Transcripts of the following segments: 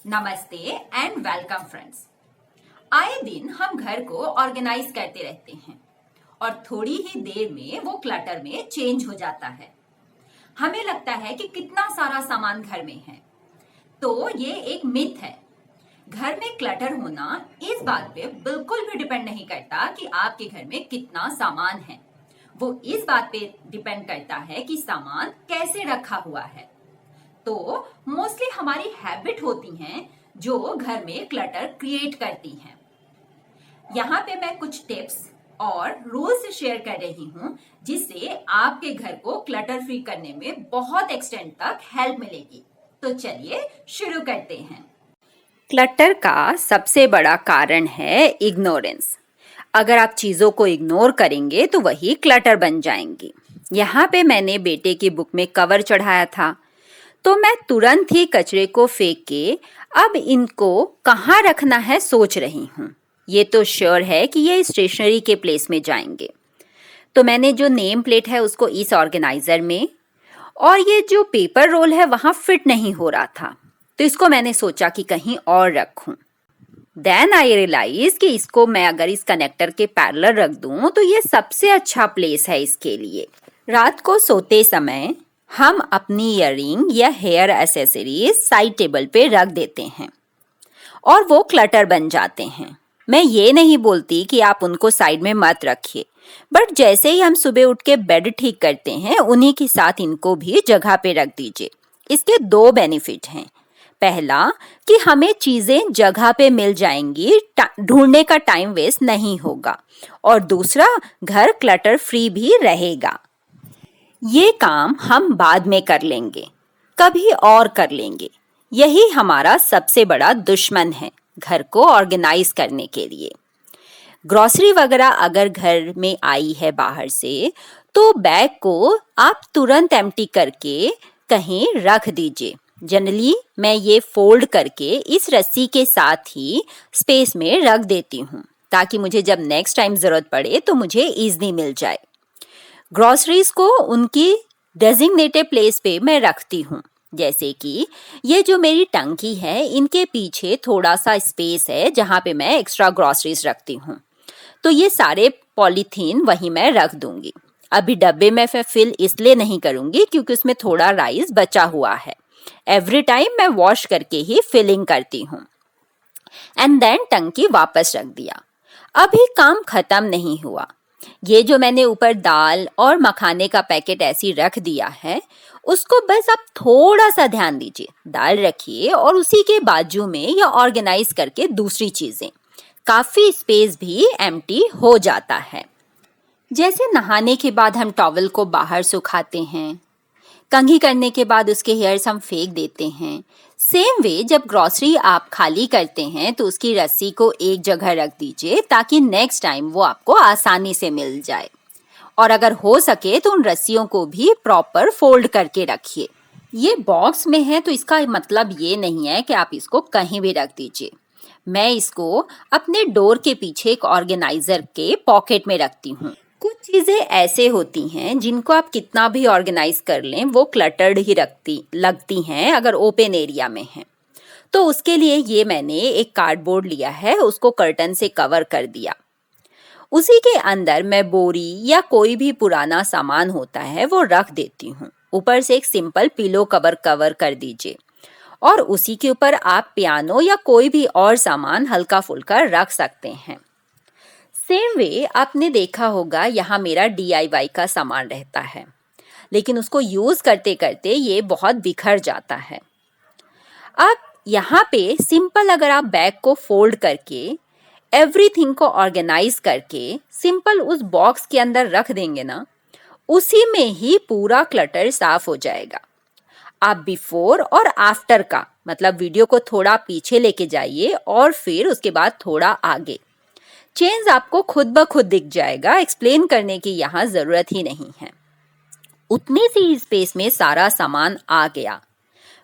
नमस्ते and welcome friends. आए दिन हम घर को ऑर्गेनाइज करते रहते हैं और थोड़ी ही देर में वो क्लटर में चेंज हो जाता है। हमें लगता है कि कितना सारा सामान घर में है, तो ये एक मिथ है। घर में क्लटर होना इस बात पे बिल्कुल भी डिपेंड नहीं करता कि आपके घर में कितना सामान है। वो इस बात पे डिपेंड करता है कि सामान कैसे रखा हुआ है। तो मोस्टली हमारी हैबिट होती हैं जो घर में क्लटर क्रिएट करती हैं। यहाँ पे मैं कुछ टिप्स और रूल्स शेयर कर रही हूँ जिससे आपके घर को क्लटर फ्री करने में बहुत एक्सटेंड तक हेल्प मिलेगी। तो चलिए शुरू करते हैं। क्लटर का सबसे बड़ा कारण है इग्नोरेंस। अगर आप चीज़ों को इग्नोर करेंगे तो वही क्लटर बन जाएंगी। यहाँ पे मैंने बेटे की बुक में कवर चढ़ाया था, तो मैं तुरंत ही कचरे को फेंक के अब इनको कहाँ रखना है सोच रही हूँ। ये तो श्योर है कि ये स्टेशनरी के प्लेस में जाएंगे। तो मैंने जो नेम प्लेट है उसको इस ऑर्गेनाइजर में, और ये जो पेपर रोल है वहाँ फिट नहीं हो रहा था, तो इसको मैंने सोचा कि कहीं और रखूं। देन आई रियलाइज कि इसको मैं अगर इस कनेक्टर के पैरेलल रख दूं तो ये सबसे अच्छा प्लेस है इसके लिए। रात को सोते समय हम अपनी ईयररिंग या हेयर एसेसरीज साइड टेबल पे रख देते हैं और वो क्लटर बन जाते हैं। मैं ये नहीं बोलती कि आप उनको साइड में मत रखिए, बट जैसे ही हम सुबह उठ के बेड ठीक करते हैं उन्हीं के साथ इनको भी जगह पे रख दीजिए। इसके दो बेनिफिट हैं। पहला कि हमें चीजें जगह पे मिल जाएंगी, ढूंढने का टाइम वेस्ट नहीं होगा, और दूसरा घर क्लटर फ्री भी रहेगा। ये काम हम बाद में कर लेंगे, कभी और कर लेंगे। यही हमारा सबसे बड़ा दुश्मन है घर को ऑर्गेनाइज करने के लिए। ग्रोसरी वगैरह अगर घर में आई है बाहर से, तो बैग को आप तुरंत एम्प्टी करके कहीं रख दीजिए। जनरली मैं ये फोल्ड करके इस रस्सी के साथ ही स्पेस में रख देती हूँ, ताकि मुझे जब नेक्स्ट टाइम ज़रूरत पड़े तो मुझे ईजिली मिल जाए। ग्रोसरीज को उनकी डेजिग्नेटेड प्लेस पे मैं रखती हूँ। जैसे कि ये जो मेरी टंकी है, इनके पीछे थोड़ा सा स्पेस है जहाँ पे मैं एक्स्ट्रा ग्रोसरीज रखती हूँ, तो ये सारे पॉलीथीन वहीं मैं रख दूंगी। अभी डब्बे में मैं फिल इसलिए नहीं करूँगी क्योंकि उसमें थोड़ा राइस बचा हुआ है। एवरी टाइम मैं वॉश करके ही फिलिंग करती हूँ। एंड देन टंकी वापस रख दिया। अभी काम खत्म नहीं हुआ। ये जो मैंने ऊपर दाल और मखाने का पैकेट ऐसी रख दिया है, उसको बस आप थोड़ा सा ध्यान दीजिए। दाल रखिए और उसी के बाजू में या ऑर्गेनाइज करके दूसरी चीजें, काफी स्पेस भी एम्प्टी हो जाता है। जैसे नहाने के बाद हम टॉवल को बाहर सुखाते हैं, कंघी करने के बाद उसके हेयर्स हम फेंक देते हैं, सेम वे जब ग्रोसरी आप खाली करते हैं तो उसकी रस्सी को एक जगह रख दीजिए ताकि नेक्स्ट टाइम वो आपको आसानी से मिल जाए। और अगर हो सके तो उन रस्सियों को भी प्रॉपर फोल्ड करके रखिए। ये बॉक्स में है तो इसका मतलब ये नहीं है कि आप इसको कहीं भी रख दीजिए। मैं इसको अपने डोर के पीछे एक ऑर्गेनाइजर के पॉकेट में रखती हूँ। कुछ चीज़ें ऐसे होती हैं जिनको आप कितना भी ऑर्गेनाइज कर लें वो क्लटर्ड ही लगती हैं अगर ओपन एरिया में है। तो उसके लिए ये मैंने एक कार्डबोर्ड लिया है, उसको कर्टन से कवर कर दिया। उसी के अंदर मैं बोरी या कोई भी पुराना सामान होता है वो रख देती हूँ। ऊपर से एक सिंपल पिलो कवर कर दीजिए, और उसी के ऊपर आप पियानो या कोई भी और सामान हल्का फुल्का रख सकते हैं। सेम वे आपने देखा होगा यहाँ मेरा DIY का सामान रहता है, लेकिन उसको यूज़ करते करते ये बहुत बिखर जाता है। अब यहाँ पे सिंपल अगर आप बैग को फोल्ड करके एवरीथिंग को ऑर्गेनाइज करके सिंपल उस बॉक्स के अंदर रख देंगे ना, उसी में ही पूरा क्लटर साफ हो जाएगा। आप बिफोर और आफ्टर का मतलब वीडियो को थोड़ा पीछे लेके जाइए और फिर उसके बाद थोड़ा आगे। चेंज आपको खुद ब खुद दिख जाएगा। एक्सप्लेन करने की यहाँ जरूरत ही नहीं है। उतने सी स्पेस में सारा सामान आ गया,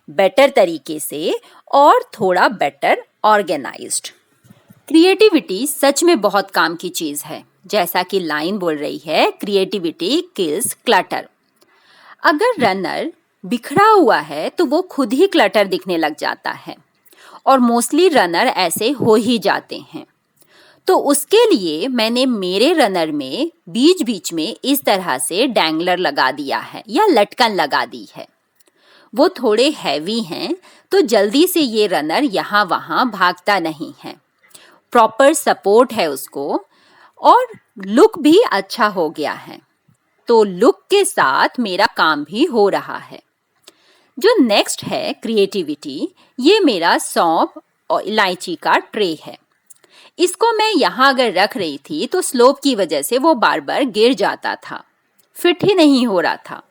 बेटर तरीके से और थोड़ा बेटर ऑर्गेनाइज्ड। क्रिएटिविटी सच में बहुत काम की चीज है। जैसा कि लाइन बोल रही है, क्रिएटिविटी किल्स क्लटर। अगर रनर बिखरा हुआ है तो वो खुद ही क्लटर दिखने लग जाता है, और मोस्टली रनर ऐसे हो ही जाते हैं। तो उसके लिए मैंने मेरे रनर में बीच बीच में इस तरह से डैंगलर लगा दिया है या लटकन लगा दी है। वो थोड़े हैवी हैं तो जल्दी से ये रनर यहाँ वहाँ भागता नहीं है। प्रॉपर सपोर्ट है उसको और लुक भी अच्छा हो गया है। तो लुक के साथ मेरा काम भी हो रहा है। जो नेक्स्ट है क्रिएटिविटी, ये मेरा सौंफ और इलायची का ट्रे है। इसको मैं यहाँ अगर रख रही थी तो स्लोप की वजह से वो बार बार गिर जाता था, फिट ही नहीं हो रहा था।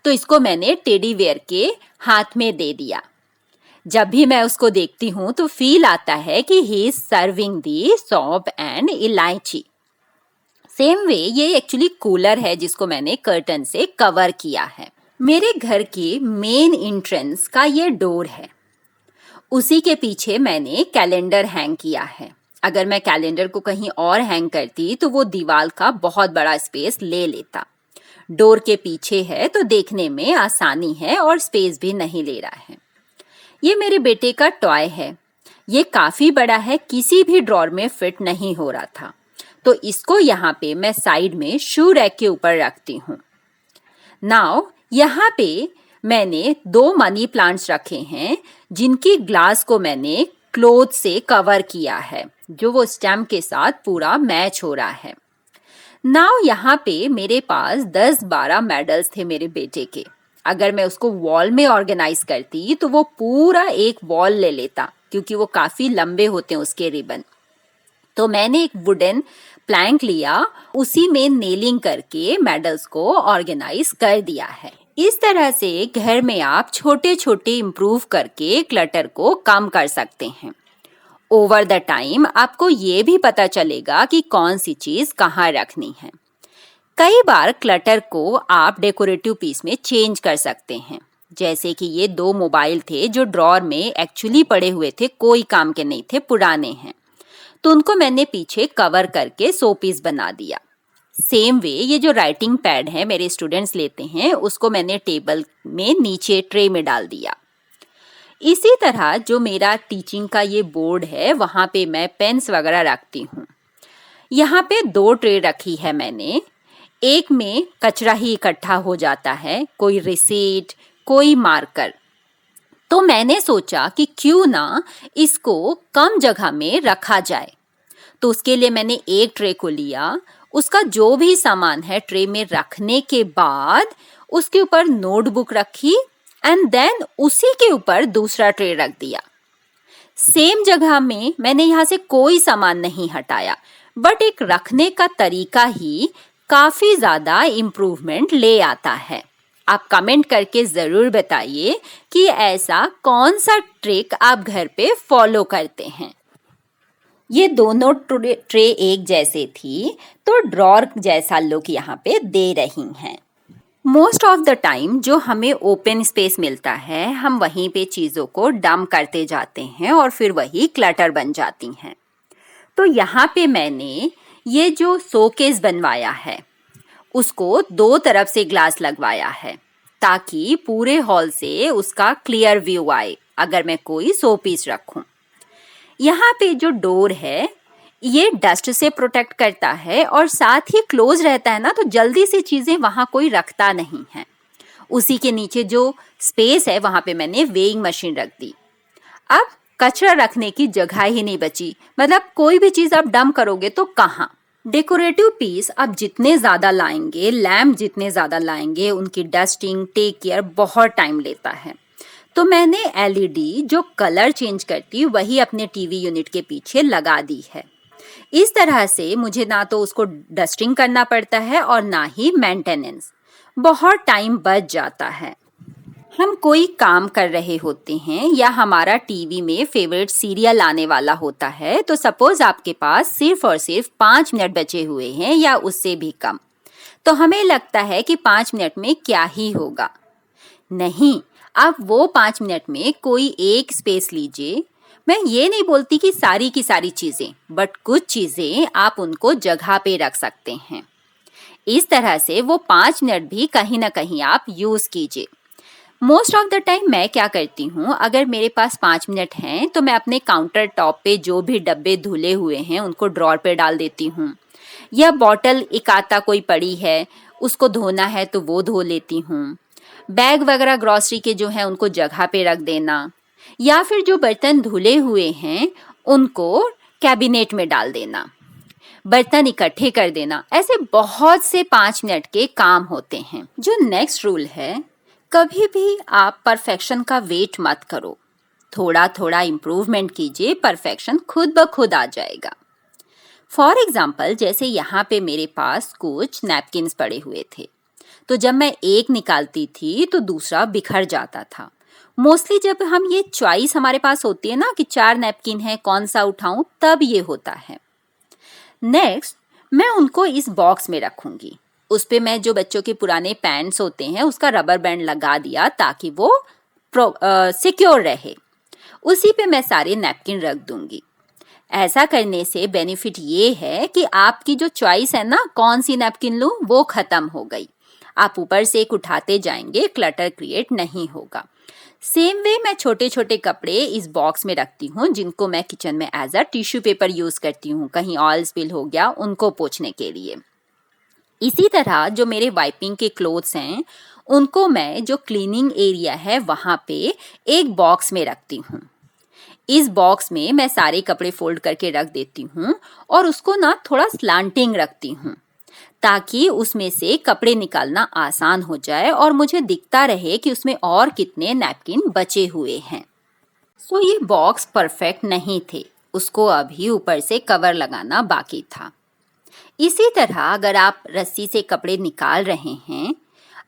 तो इसको मैंने टेडी बेयर के हाथ में दे दिया। जब भी मैं उसको देखती हूँ तो फील आता है कि ही इज सर्विंग दी सौंफ एंड इलायची। सेम वे ये एक्चुअली कूलर है जिसको मैंने कर्टन से कवर किया है। मेरे घर के मेन एंट्रेंस का ये डोर है, उसी के पीछे मैंने कैलेंडर हैंग किया है। अगर मैं कैलेंडर को कहीं और हैंग करती तो वो दीवार का बहुत बड़ा स्पेस ले लेता। डोर के पीछे है तो देखने में आसानी है और स्पेस भी नहीं ले रहा है। ये मेरे बेटे का टॉय है। ये काफ़ी बड़ा है, किसी भी ड्रॉर में फिट नहीं हो रहा था, तो इसको यहाँ पे मैं साइड में शू रैक के ऊपर रखती हूँ। नाउ यहाँ पे मैंने 2 मनी प्लांट्स रखे हैं जिनकी ग्लास को मैंने क्लोथ से कवर किया है, जो वो स्टेम के साथ पूरा मैच हो रहा है। नाउ यहाँ पे मेरे पास 10-12 मेडल्स थे मेरे बेटे के। अगर मैं उसको वॉल में ऑर्गेनाइज करती तो वो पूरा एक वॉल ले लेता, क्योंकि वो काफ़ी लंबे होते हैं उसके रिबन। तो मैंने एक वुडन प्लैंक लिया, उसी में नेलिंग करके मेडल्स को ऑर्गेनाइज कर दिया है। इस तरह से घर में आप छोटे छोटे इम्प्रूव करके क्लटर को कम कर सकते हैं। ओवर द टाइम आपको ये भी पता चलेगा कि कौन सी चीज़ कहाँ रखनी है। कई बार क्लटर को आप डेकोरेटिव पीस में चेंज कर सकते हैं। जैसे कि ये 2 मोबाइल थे जो ड्रॉर में एक्चुअली पड़े हुए थे, कोई काम के नहीं थे, पुराने हैं, तो उनको मैंने पीछे कवर करके शो पीस बना दिया। सेम वे ये जो राइटिंग पैड है मेरे स्टूडेंट्स लेते हैं, उसको मैंने टेबल में नीचे ट्रे में डाल दिया। इसी तरह जो मेरा टीचिंग का ये बोर्ड है, वहाँ पे मैं पेन्स वगैरह रखती हूँ। यहाँ पे 2 ट्रे रखी है मैंने। एक में कचरा ही इकट्ठा हो जाता है, कोई रिसीट, कोई मार्कर। तो मैंने सोचा कि क्यों ना इसको कम जगह में रखा जाए। तो उसके लिए मैंने एक ट्रे को लिया, उसका जो भी सामान है ट्रे में रखने के बाद उसके ऊपर नोटबुक रखी एंड देन उसी के ऊपर दूसरा ट्रे रख दिया। सेम जगह में मैंने यहाँ से कोई सामान नहीं हटाया, बट एक रखने का तरीका ही काफ़ी ज़्यादा इम्प्रूवमेंट ले आता है। आप कमेंट करके ज़रूर बताइए कि ऐसा कौन सा ट्रिक आप घर पे फॉलो करते हैं। ये दोनों ट्रे एक जैसे थी तो ड्रॉर जैसा लुक यहाँ पे दे रही हैं। मोस्ट ऑफ द टाइम जो हमें ओपन स्पेस मिलता है, हम वहीं पे चीज़ों को डंप करते जाते हैं और फिर वही क्लटर बन जाती हैं। तो यहाँ पे मैंने ये जो शोकेस बनवाया है उसको 2 तरफ से ग्लास लगवाया है, ताकि पूरे हॉल से उसका क्लियर व्यू आए अगर मैं कोई शो पीस रखूं। यहाँ पे जो डोर है ये डस्ट से प्रोटेक्ट करता है और साथ ही क्लोज रहता है ना, तो जल्दी से चीज़ें वहाँ कोई रखता नहीं है। उसी के नीचे जो स्पेस है वहाँ पे मैंने वेइंग मशीन रख दी। अब कचरा रखने की जगह ही नहीं बची, मतलब कोई भी चीज़ आप डंप करोगे तो कहाँ। डेकोरेटिव पीस आप जितने ज़्यादा लाएंगे, लैम्प जितने ज़्यादा लाएंगे, उनकी डस्टिंग, टेक केयर बहुत टाइम लेता है। तो मैंने एलईडी जो कलर चेंज करती वही अपने टीवी यूनिट के पीछे लगा दी है। इस तरह से मुझे ना तो उसको डस्टिंग करना पड़ता है और ना ही मेंटेनेंस, बहुत टाइम बच जाता है। हम कोई काम कर रहे होते हैं या हमारा टीवी में फेवरेट सीरियल आने वाला होता है, तो सपोज आपके पास सिर्फ और सिर्फ 5 मिनट बचे हुए हैं या उससे भी कम, तो हमें लगता है कि 5 मिनट में क्या ही होगा। नहीं, आप वो 5 मिनट में कोई एक स्पेस लीजिए। मैं ये नहीं बोलती कि सारी की सारी चीज़ें, बट कुछ चीज़ें आप उनको जगह पे रख सकते हैं। इस तरह से वो 5 मिनट भी कहीं ना कहीं आप यूज़ कीजिए। मोस्ट ऑफ द टाइम मैं क्या करती हूँ, अगर मेरे पास 5 मिनट हैं तो मैं अपने काउंटर टॉप पे जो भी डब्बे धुले हुए हैं उनको ड्रॉर पे डाल देती हूँ, या बॉटल इकाता कोई पड़ी है उसको धोना है तो वो धो लेती हूँ। बैग वगैरह ग्रॉसरी के जो हैं उनको जगह पे रख देना, या फिर जो बर्तन धुले हुए हैं उनको कैबिनेट में डाल देना, बर्तन इकट्ठे कर देना। ऐसे बहुत से 5 मिनट के काम होते हैं। जो नेक्स्ट रूल है, कभी भी आप परफेक्शन का वेट मत करो, थोड़ा थोड़ा इम्प्रूवमेंट कीजिए, परफेक्शन खुद ब खुद आ जाएगा। फॉर एग्जाम्पल, जैसे यहाँ पे मेरे पास कुछ नैपकिन्स पड़े हुए थे, तो जब मैं एक निकालती थी तो दूसरा बिखर जाता था। मोस्टली जब हम ये चॉइस हमारे पास होती है ना कि 4 नैपकिन है, कौन सा उठाऊं, तब ये होता है। नेक्स्ट, मैं उनको इस बॉक्स में रखूंगी। उस पे मैं जो बच्चों के पुराने पैंट्स होते हैं उसका रबर बैंड लगा दिया ताकि वो सिक्योर रहे। उसी पे मैं सारे नैपकिन रख दूंगी। ऐसा करने से बेनिफिट ये है कि आपकी जो चॉइस है ना, कौन सी नैपकिन लूं, वो खत्म हो गई। आप ऊपर से एक उठाते जाएंगे, क्लटर क्रिएट नहीं होगा। सेम वे मैं छोटे छोटे कपड़े इस बॉक्स में रखती हूँ, जिनको मैं किचन में as a tissue paper use करती हूँ, कहीं ऑयल स्पिल हो गया उनको पोंछने के लिए। इसी तरह जो मेरे वाइपिंग के क्लोथ्स हैं उनको मैं जो क्लीनिंग एरिया है वहाँ पे एक बॉक्स में रखती हूँ। इस बॉक्स में मैं सारे कपड़े फोल्ड करके रख देती हूँ और उसको ना थोड़ा स्लांटिंग रखती हूँ ताकि उसमें से कपड़े निकालना आसान हो जाए और मुझे दिखता रहे कि उसमें और कितने नैपकिन बचे हुए हैं। सो ये बॉक्स परफेक्ट नहीं थे, उसको अभी ऊपर से कवर लगाना बाकी था। इसी तरह अगर आप रस्सी से कपड़े निकाल रहे हैं,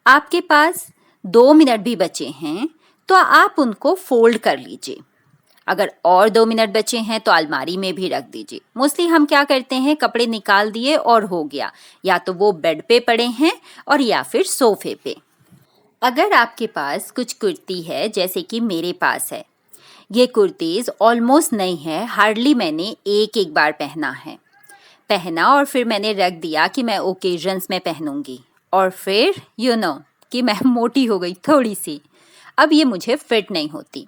आपके पास 2 मिनट भी बचे हैं, तो आप उनको फोल्ड कर लीजिए। अगर और 2 मिनट बचे हैं तो अलमारी में भी रख दीजिए। मोस्टली हम क्या करते हैं, कपड़े निकाल दिए और हो गया, या तो वो बेड पे पड़े हैं और या फिर सोफे पे। अगर आपके पास कुछ कुर्ती है, जैसे कि मेरे पास है, ये कुर्तीज़ ऑलमोस्ट नई है, हार्डली मैंने एक बार पहना और फिर मैंने रख दिया कि मैं ओकेजन्स में पहनूंगी, और फिर कि मैं मोटी हो गई थोड़ी सी। अब ये मुझे फिट नहीं होती।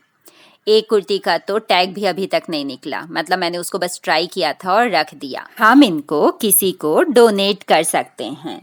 एक कुर्ती का तो टैग भी अभी तक नहीं निकला, मतलब मैंने उसको बस ट्राई किया था और रख दिया। हम इनको किसी को डोनेट कर सकते हैं।